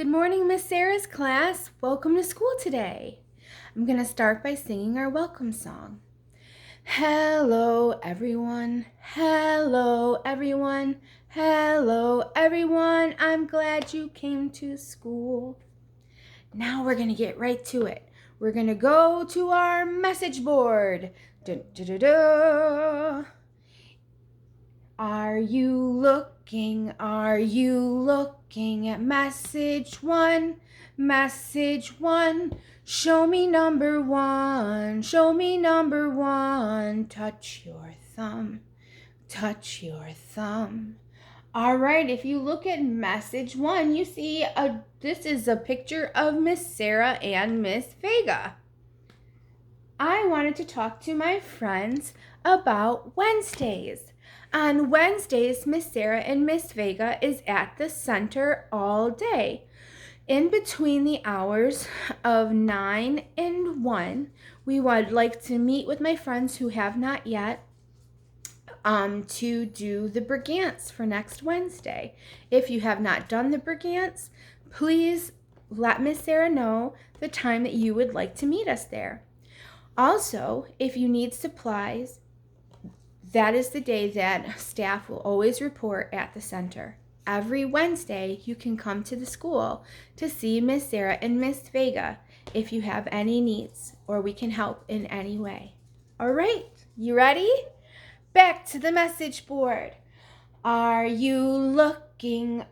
Good morning, Miss Sarah's class. Welcome to school today. I'm going to start by singing our welcome song. Hello, everyone. Hello, everyone. Hello, everyone. I'm glad you came to school. Now we're going to get right to it. We're going to go to our message board. Dun, dun, dun, dun. Are you looking at message one? Message one. Show me number one. Show me number one. Touch your thumb. Touch your thumb. All right, if you look at message one, you see this is a picture of Miss Sarah and Miss Vega. I wanted to talk to my friends about Wednesdays. On Wednesdays, Miss Sara and Miss Vega is at the center all day. In between the hours of 9 and 1, we would like to meet with my friends who have not yet to do the brigance for next Wednesday. If you have not done the brigance, please let Miss Sara know the time that you would like to meet us there. Also, if you need supplies, that is the day that staff will always report at the center. Every Wednesday, you can come to the school to see Miss Sara and Miss Vega if you have any needs or we can help in any way. All right, you ready? Back to the message board. Are you looking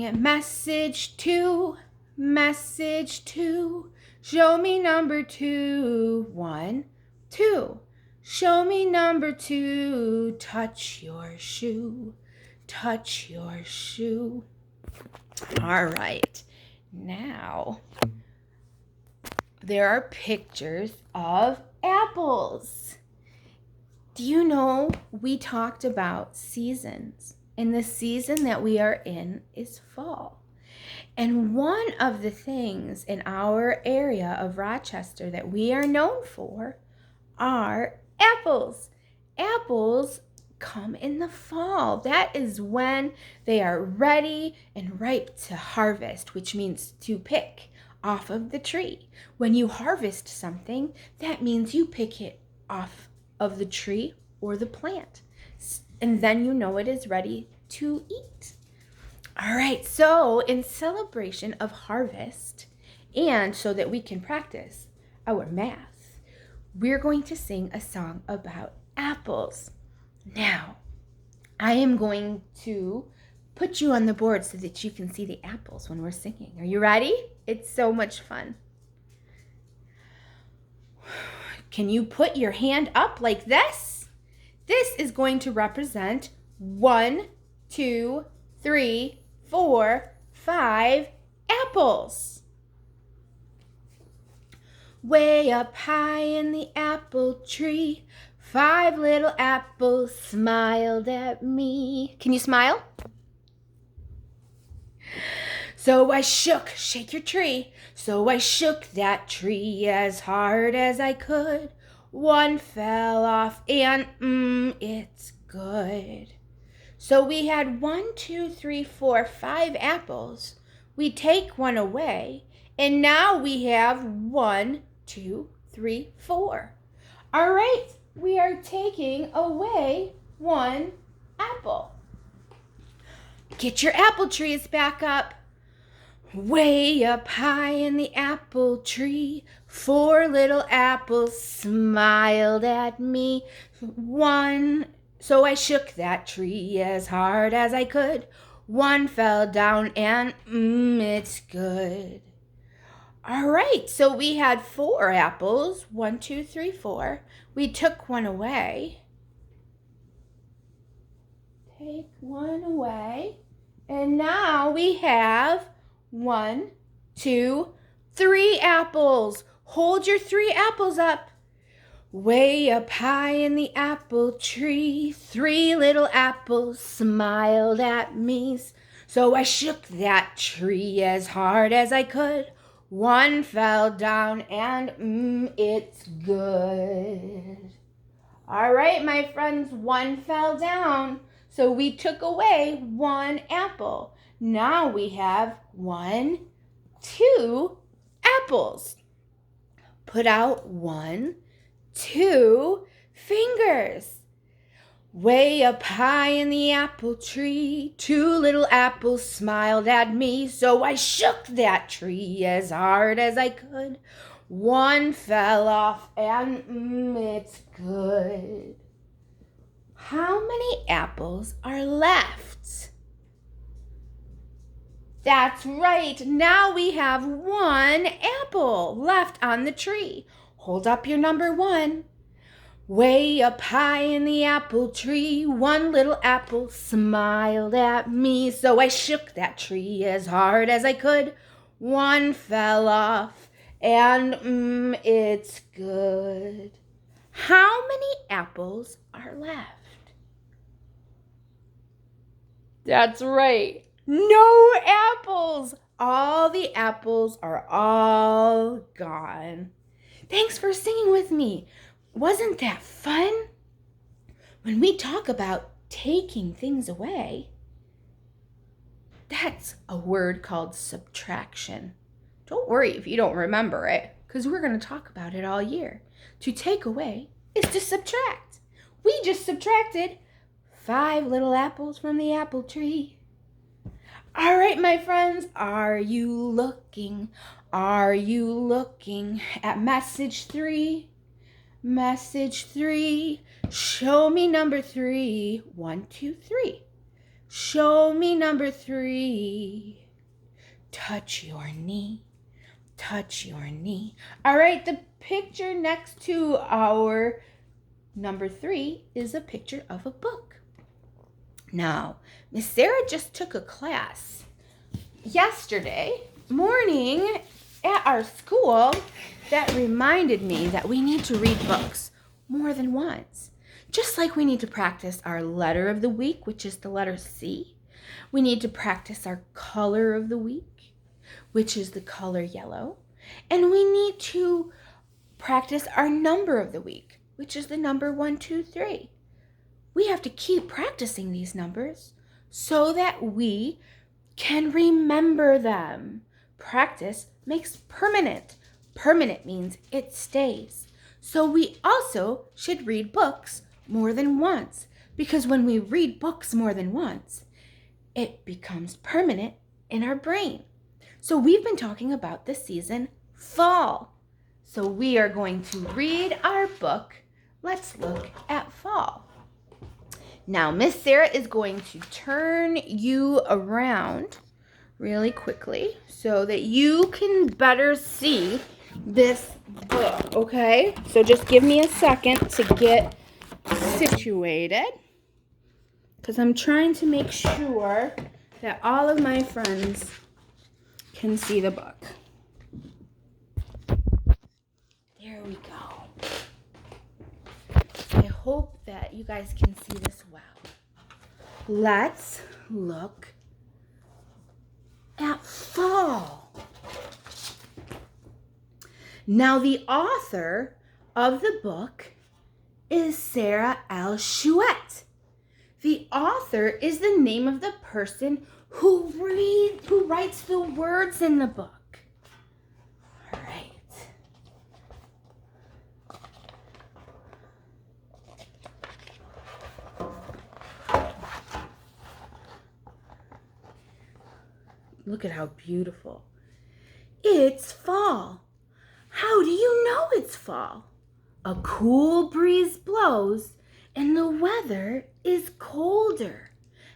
at message two? Message two. Show me number two. 1, 2. Show me number 2. Touch your shoe. Touch your shoe. All right. Now, there are pictures of apples. Do you know we talked about seasons? And the season that we are in is fall. And one of the things in our area of Rochester that we are known for are apples. Apples come in the fall. That is when they are ready and ripe to harvest, which means to pick off of the tree. When you harvest something, that means you pick it off of the tree or the plant. And then you know it is ready to eat. All right, so in celebration of harvest, and so that we can practice our math, we're going to sing a song about apples. Now, I am going to put you on the board so that you can see the apples when we're singing. Are you ready? It's so much fun. Can you put your hand up like this? This is going to represent 1, 2, 3, 4, 5 apples. Way up high in the apple tree, 5 little apples smiled at me. Can you smile? So I shake your tree. So I shook that tree as hard as I could. One fell off and it's good. So we had 1, 2, 3, 4, 5 apples. We take one away, and now we have 1, 2, 3, 4. All right, we are taking away 1 apple. Get your apple trees back up. Way up high in the apple tree, 4 little apples smiled at me. So I shook that tree as hard as I could. One fell down and it's good. All right, so we had 4 apples. 1, 2, 3, 4. We took one away. Take one away. And now we have 1, 2, 3 apples. Hold your 3 apples up. Way up high in the apple tree, 3 little apples smiled at me. So I shook that tree as hard as I could. One fell down and it's good. All right, my friends, 1 fell down. So we took away 1 apple. Now we have 1, 2 apples. Put out 1, 2 fingers. Way up high in the apple tree, 2 little apples smiled at me, so I shook that tree as hard as I could. 1 fell off and it's good. How many apples are left? That's right. Now we have 1 apple left on the tree. Hold up your number 1. Way up high in the apple tree, 1 little apple smiled at me, so I shook that tree as hard as I could. 1 fell off, and it's good. How many apples are left? That's right. No apples. All the apples are all gone. Thanks for singing with me. Wasn't that fun? When we talk about taking things away, that's a word called subtraction. Don't worry if you don't remember it, because we're going to talk about it all year. To take away is to subtract. We just subtracted 5 little apples from the apple tree. All right, my friends, are you looking at message 3? Message 3, show me number 3. 1, 2, 3. Show me number 3. Touch your knee. Touch your knee. All right, the picture next to our number 3 is a picture of a book. Now, Miss Sara just took a class yesterday morning at our school that reminded me that we need to read books more than once. Just like we need to practice our letter of the week, which is the letter C. We need to practice our color of the week, which is the color yellow. And we need to practice our number of the week, which is the number 1, 2, 3. We have to keep practicing these numbers so that we can remember them. Practice makes permanent. Permanent means it stays. So we also should read books more than once, because when we read books more than once, it becomes permanent in our brain. So we've been talking about the season fall. So we are going to read our book. Let's look at fall. Now, Miss Sara is going to turn you around really quickly so that you can better see this book, okay? So just give me a second to get situated, because I'm trying to make sure that all of my friends can see the book. There we go. I hope that you guys can see this well. Let's look at fall. Now, the author of the book is Sara L. Chouette. The author is the name of the person who writes the words in the book. All right. Look at how beautiful. It's fall. How do you know it's fall? A cool breeze blows and the weather is colder.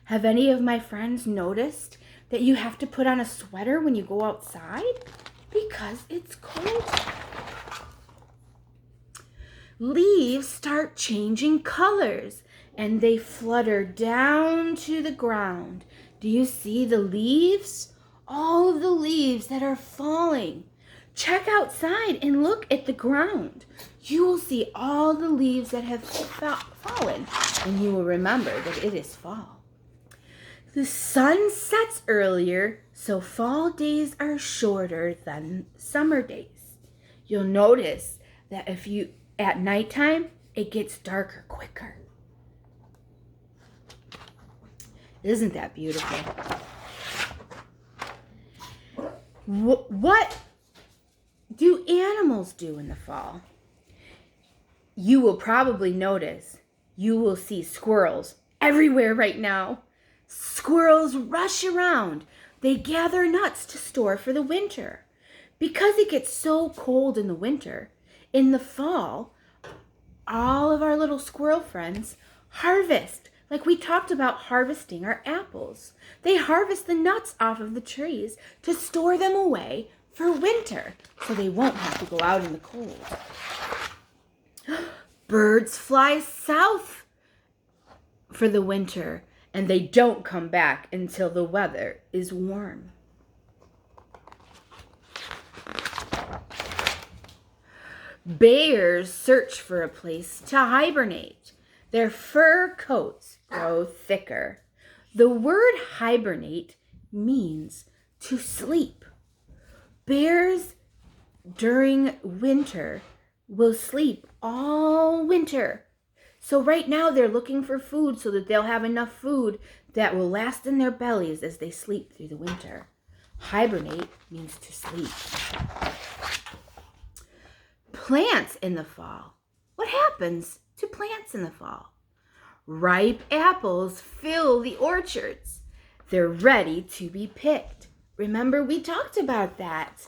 Have any of my friends noticed that you have to put on a sweater when you go outside? Because it's cold. Leaves start changing colors and they flutter down to the ground. Do you see the leaves? All of the leaves that are falling. Check outside and look at the ground. You will see all the leaves that have fallen, and you will remember that it is fall. The sun sets earlier, so fall days are shorter than summer days. You'll notice that at nighttime, it gets darker quicker. Isn't that beautiful? What do animals do in the fall? You will probably notice you will see squirrels everywhere right now. Squirrels rush around. They gather nuts to store for the winter. Because it gets so cold in the winter, in the fall, all of our little squirrel friends harvest, like we talked about harvesting our apples. They harvest the nuts off of the trees to store them away for winter so they won't have to go out in the cold. Birds fly south for the winter, and they don't come back until the weather is warm. Bears search for a place to hibernate. Their fur coats grow thicker. The word hibernate means to sleep. Bears during winter will sleep all winter. So right now they're looking for food so that they'll have enough food that will last in their bellies as they sleep through the winter. Hibernate means to sleep. Plants in the fall. What happens to plants in the fall? Ripe apples fill the orchards. They're ready to be picked. Remember, we talked about that.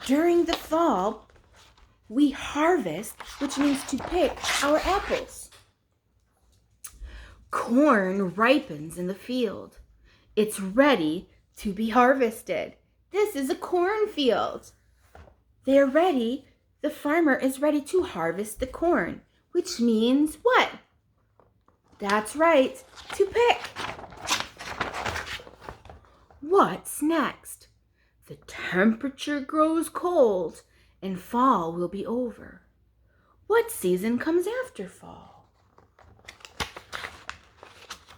During the fall, we harvest, which means to pick our apples. Corn ripens in the field. It's ready to be harvested. This is a cornfield. They're ready. The farmer is ready to harvest the corn, which means what? That's right, to pick. What's next? The temperature grows cold and fall will be over. What season comes after fall?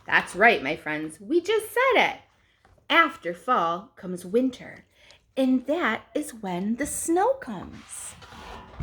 That's right, my friends. We just said it. After fall comes winter, and that is when the snow comes.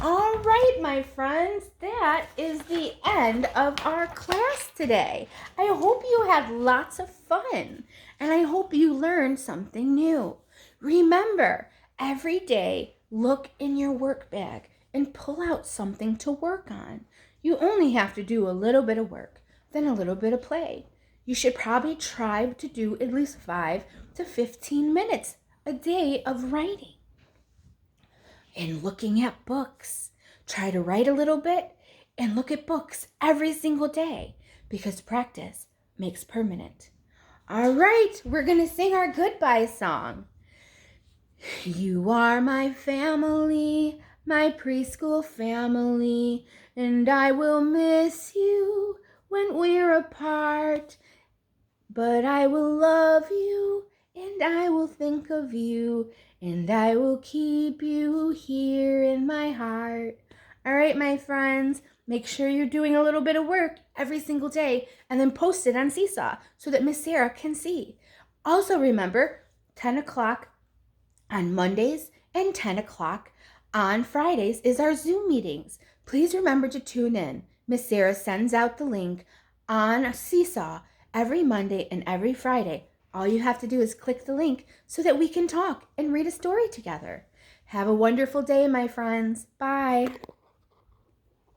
All right, my friends, that is the end of our class today. I hope you had lots of fun, and I hope you learned something new. Remember, every day, look in your work bag and pull out something to work on. You only have to do a little bit of work, then a little bit of play. You should probably try to do at least 5 to 15 minutes a day of writing. And looking at books. Try to write a little bit and look at books every single day because practice makes permanent. All right, we're going to sing our goodbye song. You are my family, my preschool family, and I will miss you when we're apart. But I will love you and I will think of you, and I will keep you here in my heart. All right, my friends, make sure you're doing a little bit of work every single day and then post it on Seesaw so that Miss Sara can see. Also remember, 10 o'clock on Mondays and 10 o'clock on Fridays is our Zoom meetings. Please remember to tune in. Miss Sara sends out the link on Seesaw every Monday and every Friday. All you have to do is click the link so that we can talk and read a story together. Have a wonderful day, my friends. Bye.